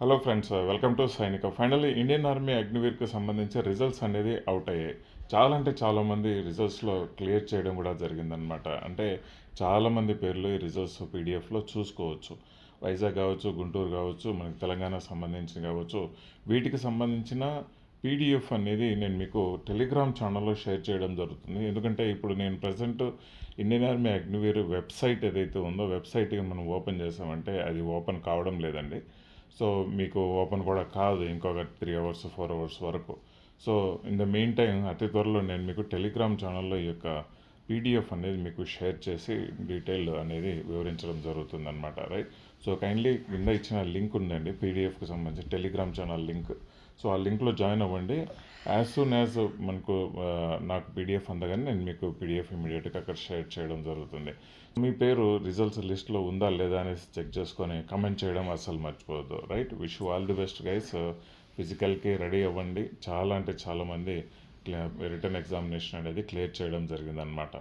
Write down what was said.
Hello friends, welcome to సైనిక. Finally Indian army అగ్నివీర్కి సంబంధించి results అనేది అవుట్ అయ్యాయి. చాలా అంటే చాలామంది రిజల్ట్స్లో క్లియర్ చేయడం కూడా జరిగిందనమాట. అంటే చాలామంది పేర్లు ఈ రిజల్ట్స్ పీడిఎఫ్లో చూసుకోవచ్చు. వైజాగ్ కావచ్చు, గుంటూరు కావచ్చు, మనకి తెలంగాణకు సంబంధించి కావచ్చు, వీటికి సంబంధించిన పీడిఎఫ్ అనేది నేను మీకు టెలిగ్రామ్ ఛానల్లో షేర్ చేయడం జరుగుతుంది. ఎందుకంటే ఇప్పుడు నేను present Indian army Agniveer website ఏదైతే ఉందో వెబ్సైట్కి మనం ఓపెన్ చేసామంటే అది ఓపెన్ కావడం లేదండి. సో మీకు ఓపెన్ కూడా కాదు ఇంకొక 3 అవర్స్ 4 అవర్స్ వరకు. So in the main time అతి త్వరలో నేను మీకు టెలిగ్రామ్ ఛానల్లో ఈ యొక్క పీడిఎఫ్ అనేది మీకు షేర్ చేసి డీటెయిల్ అనేది వివరించడం జరుగుతుందన్నమాట. రైట్. సో కైండ్లీ కింద ఇచ్చిన లింక్ ఉందండి పీడిఎఫ్కి సంబంధించి టెలిగ్రామ్ ఛానల్ లింక్. సో ఆ లింక్లో జాయిన్ అవ్వండి. యాజ్ సూన్ యాజ్ మనకు నాకు పీడిఎఫ్ అందగానే నేను మీకు పీడిఎఫ్ ఇమీడియట్గా అక్కడ షేర్ చేయడం జరుగుతుంది. మీ పేరు రిజల్ట్స్ లిస్ట్లో ఉందా లేదా అనేసి చెక్ చేసుకొని కమెంట్ చేయడం అస్సలు మర్చిపోవద్దు. Right. Wish you all the best guys. ఫిజికల్కి రెడీ అవ్వండి. చాలా అంటే చాలామంది రిటర్న్ ఎగ్జామినేషన్ అనేది క్లియర్ చేయడం జరిగిందనమాట.